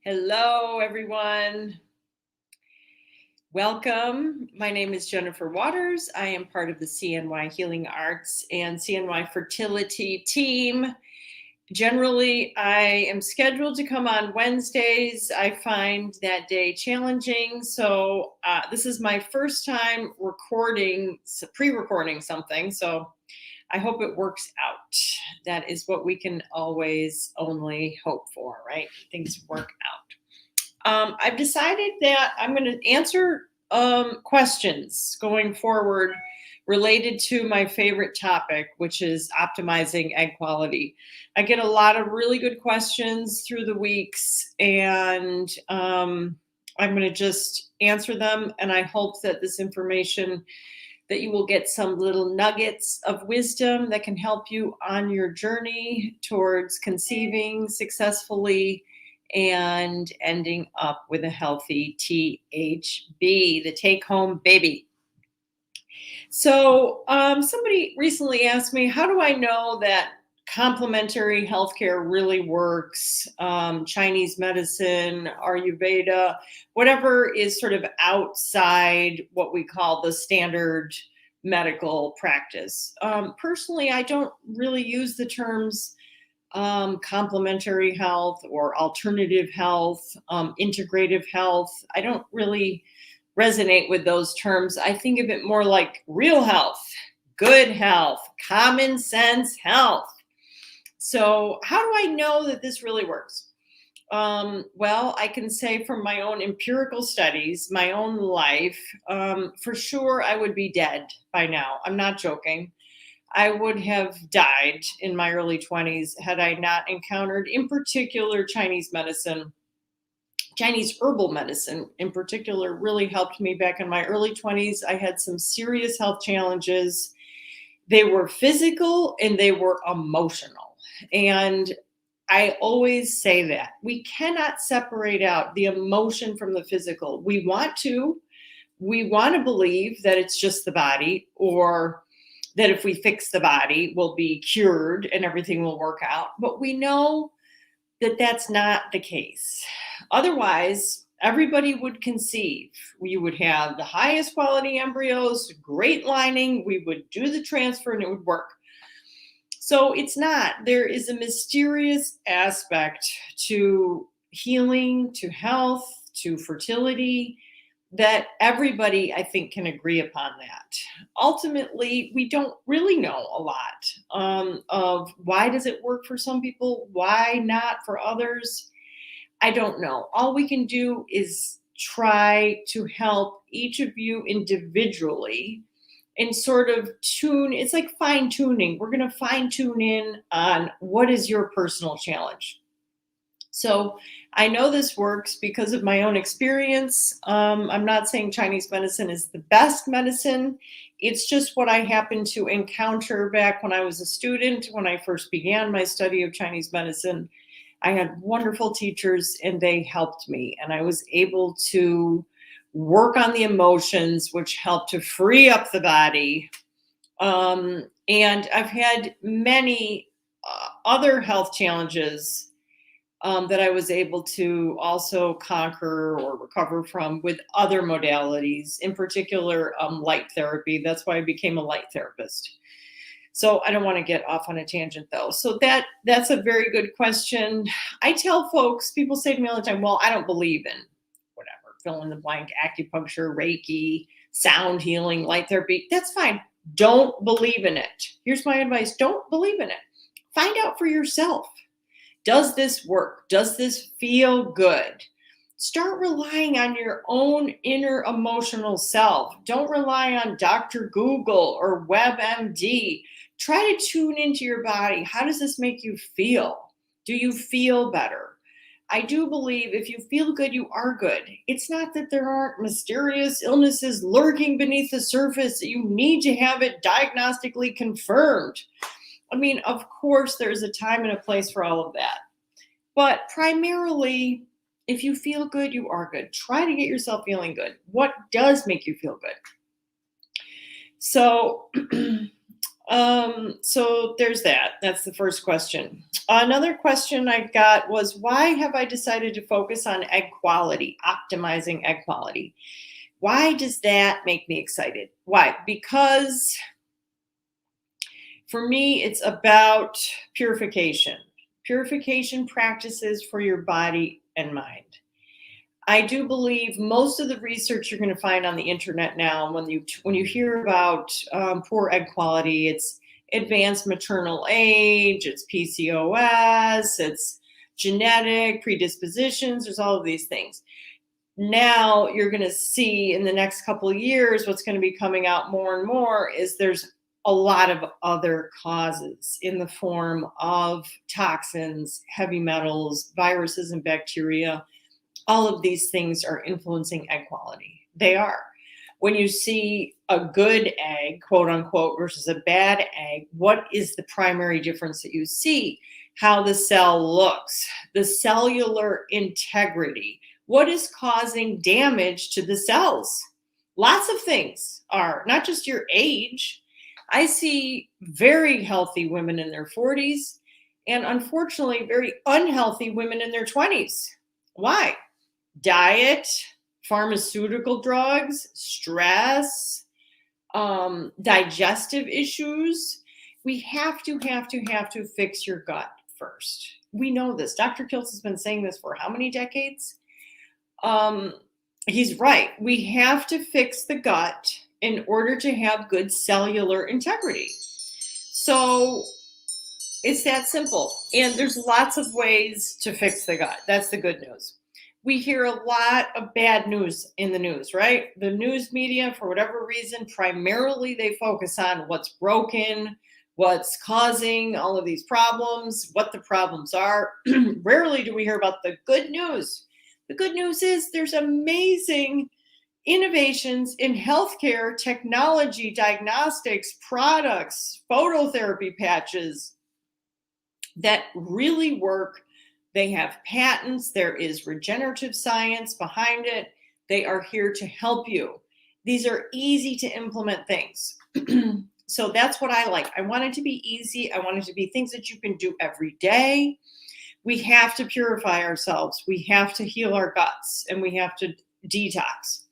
Hello, everyone. Welcome. My name is Jennifer Waters. I am part of the CNY Healing Arts and CNY Fertility team. Generally, I am scheduled to come on Wednesdays. I find that day challenging. So this is my first time pre-recording something. So I hope it works out. That is what we can always only hope for, right? Things work out. I've decided that I'm going to answer questions going forward related to my favorite topic, which is optimizing egg quality. I get a lot of really good questions through the weeks, and I'm going to just answer them. And I hope that this information, that you will get some little nuggets of wisdom that can help you on your journey towards conceiving successfully and ending up with a healthy THB, the take-home baby. So somebody recently asked me, how do I know that complementary healthcare really works? Chinese medicine, Ayurveda, whatever is sort of outside what we call the standard medical practice. Personally, I don't really use the terms complementary health or alternative health, integrative health. I don't really resonate with those terms. I think of it more like real health, good health, common sense health. So, how do I know that this really works? Well, I can say from my own empirical studies, my own life, for sure I would be dead by now. I'm not joking. I would have died in my early 20s had I not encountered, in particular, Chinese medicine. Chinese herbal medicine, in particular, really helped me back in my early 20s. I had some serious health challenges. They were physical and they were emotional. And I always say that we cannot separate out the emotion from the physical. We want to believe that it's just the body, or that if we fix the body, we'll be cured and everything will work out. But we know that that's not the case. Otherwise, everybody would conceive. We would have the highest quality embryos, great lining. We would do the transfer and it would work. So it's not. There is a mysterious aspect to healing, to health, to fertility, that everybody, I think, can agree upon that. Ultimately, we don't really know a lot of why does it work for some people, why not for others. I don't know. All we can do is try to help each of you individually and sort of tune. It's like fine tuning. We're going to fine tune in on what is your personal challenge. So I know this works because of my own experience. I'm not saying Chinese medicine is the best medicine. It's just what I happened to encounter back when I was a student, when I first began my study of Chinese medicine. I had wonderful teachers and they helped me, and I was able to work on the emotions, which helped to free up the body. And I've had many other health challenges that I was able to also conquer or recover from with other modalities, in particular, light therapy. That's why I became a light therapist. So I don't want to get off on a tangent though. So that's a very good question. I tell folks, people say to me all the time, well, I don't believe in whatever, fill in the blank, acupuncture, Reiki, sound healing, light therapy. That's fine. Don't believe in it. Here's my advice. Don't believe in it. Find out for yourself. Does this work? Does this feel good? Start relying on your own inner emotional self. Don't rely on Dr. Google or WebMD. Try to tune into your body. How does this make you feel? Do you feel better? I do believe if you feel good, you are good. It's not that there aren't mysterious illnesses lurking beneath the surface that you need to have it diagnostically confirmed. I mean, of course, there's a time and a place for all of that. But primarily, if you feel good, you are good. Try to get yourself feeling good. What does make you feel good? So So there's that. That's the first question. Another question I got was, why have I decided to focus on egg quality, optimizing egg quality? Why does that make me excited? Why? Because for me, it's about purification, purification practices for your body and mind. I do believe most of the research you're going to find on the internet now, when you hear about poor egg quality, it's advanced maternal age, it's PCOS, it's genetic predispositions. There's all of these things. Now you're going to see in the next couple of years, what's going to be coming out more and more is there's a lot of other causes in the form of toxins, heavy metals, viruses, and bacteria. All of these things are influencing egg quality. They are. When you see a good egg, quote unquote, versus a bad egg, what is the primary difference that you see? How the cell looks, the cellular integrity. What is causing damage to the cells? Lots of things are, not just your age. I see very healthy women in their 40s and unfortunately very unhealthy women in their 20s. Why? Diet, pharmaceutical drugs, stress, digestive issues. We have to fix your gut first. We know this. Dr. Kiltz has been saying this for how many decades? He's right. We have to fix the gut in order to have good cellular integrity. So it's that simple. And there's lots of ways to fix the gut. That's the good news. We hear a lot of bad news in the news, right? The news media, for whatever reason, primarily they focus on what's broken, what's causing all of these problems, what the problems are. Rarely do we hear about the good news. The good news is there's amazing innovations in healthcare, technology, diagnostics, products, phototherapy patches that really work. They have patents. There is regenerative science behind it. They are here to help you. These are easy to implement things. So that's what I like. I want it to be easy. I want it to be things that you can do every day. We have to purify ourselves. We have to heal our guts and we have to detox.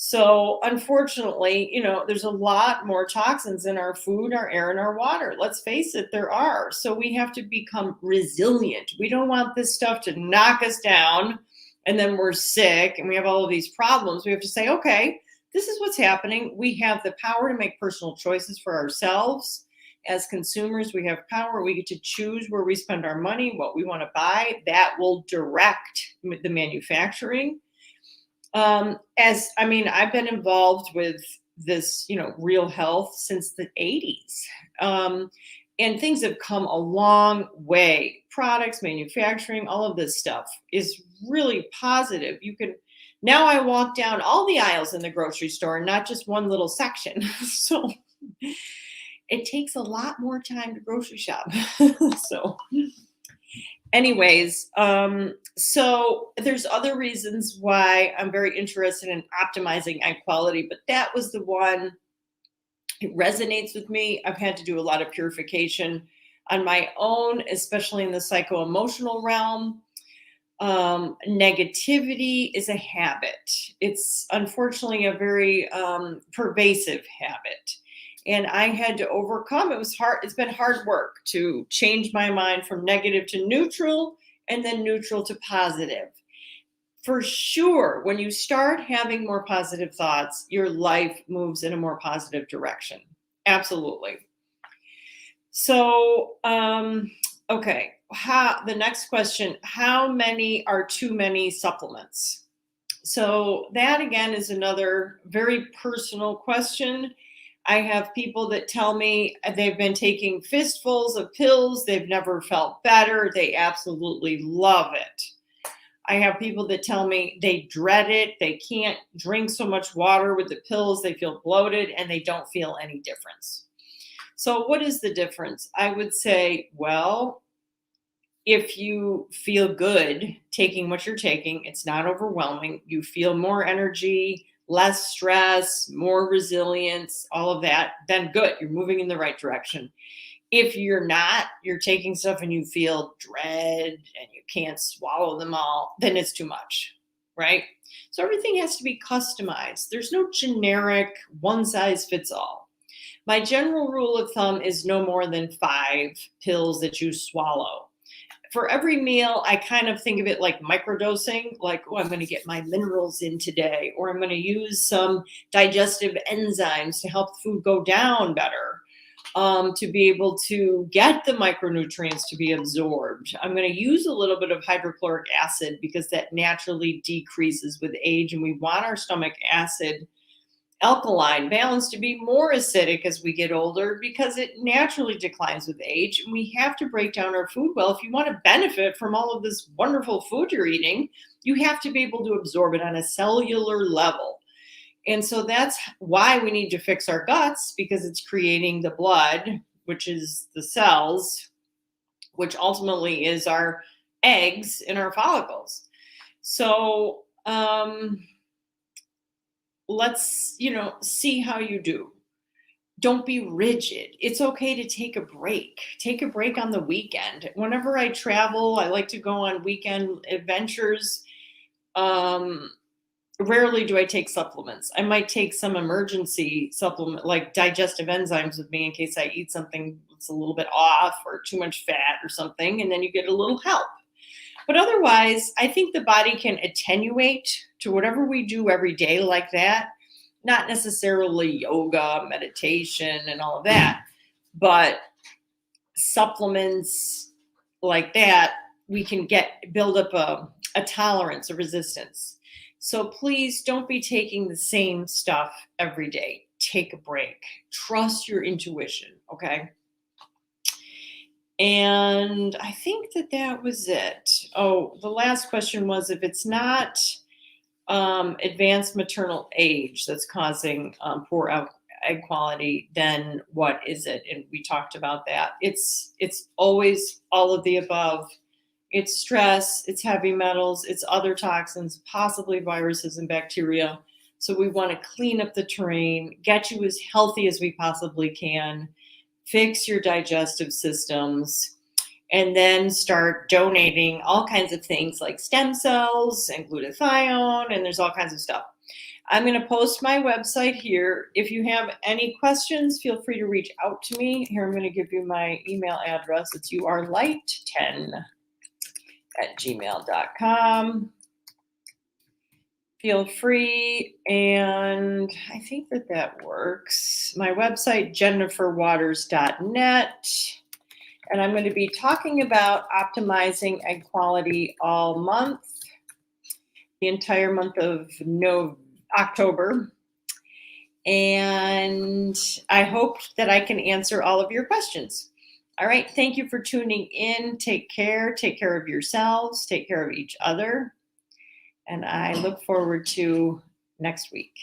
So unfortunately, there's a lot more toxins in our food, our air, and our water. Let's face it, there are. So we have to become resilient. We don't want this stuff to knock us down and then we're sick and we have all of these problems. We have to say, okay, this is what's happening. We have the power to make personal choices for ourselves. As consumers, we have power. We get to choose where we spend our money, what we want to buy. That will direct the manufacturing. I've been involved with this, real health since the 80s. And things have come a long way. Products, manufacturing, all of this stuff is really positive. Now I walk down all the aisles in the grocery store, not just one little section. So it takes a lot more time to grocery shop. So anyways, so there's other reasons why I'm very interested in optimizing egg quality, but that was the one. It resonates with me. I've had to do a lot of purification on my own, especially in the psycho-emotional realm. Negativity is a habit. It's unfortunately a very pervasive habit. And I had to overcome. It was hard. It's been hard work to change my mind from negative to neutral and then neutral to positive. For sure, when you start having more positive thoughts, your life moves in a more positive direction. Absolutely. So, okay. The next question, how many are too many supplements? So that again is another very personal question. I have people that tell me they've been taking fistfuls of pills. They've never felt better. They absolutely love it. I have people that tell me they dread it. They can't drink so much water with the pills. They feel bloated and they don't feel any difference. So what is the difference? I would say, well, if you feel good taking what you're taking, it's not overwhelming. You feel more energy, less stress, more resilience, all of that, then good, you're moving in the right direction. If you're not, you're taking stuff and you feel dread and you can't swallow them all, then it's too much, right? So everything has to be customized. There's no generic one size fits all. My general rule of thumb is no more than 5 pills that you swallow. For every meal, I kind of think of it like microdosing, like, oh, I'm going to get my minerals in today, or I'm going to use some digestive enzymes to help food go down better, to be able to get the micronutrients to be absorbed. I'm going to use a little bit of hydrochloric acid because that naturally decreases with age, and we want our stomach acid alkaline balance to be more acidic as we get older because it naturally declines with age. And we have to break down our food well. If you want to benefit from all of this wonderful food you're eating, you have to be able to absorb it on a cellular level. And so that's why we need to fix our guts, because it's creating the blood, which is the cells, which ultimately is our eggs in our follicles. So, let's, see how you do. Don't be rigid. It's okay to take a break. Take a break on the weekend. Whenever I travel, I like to go on weekend adventures. Rarely do I take supplements. I might take some emergency supplement like digestive enzymes with me in case I eat something that's a little bit off or too much fat or something, and then you get a little help. But otherwise, I think the body can attenuate to whatever we do every day like that. Not necessarily yoga, meditation, and all of that, but supplements like that, we can build up a tolerance, a resistance. So please don't be taking the same stuff every day. Take a break. Trust your intuition, okay? And I think that was it. Oh, the last question was if it's not advanced maternal age that's causing poor egg quality, then what is it? And we talked about that. It's always all of the above. It's stress, it's heavy metals, it's other toxins, possibly viruses and bacteria. So we want to clean up the terrain, get you as healthy as we possibly can, fix your digestive systems, and then start donating all kinds of things like stem cells and glutathione, and there's all kinds of stuff. I'm going to post my website here. If you have any questions, feel free to reach out to me. Here, I'm going to give you my email address. It's urlight10@gmail.com. Feel free, and I think that works. My website, jenniferwaters.net. And I'm going to be talking about optimizing egg quality all month, the entire month of October. And I hope that I can answer all of your questions. All right. Thank you for tuning in. Take care. Take care of yourselves. Take care of each other. And I look forward to next week.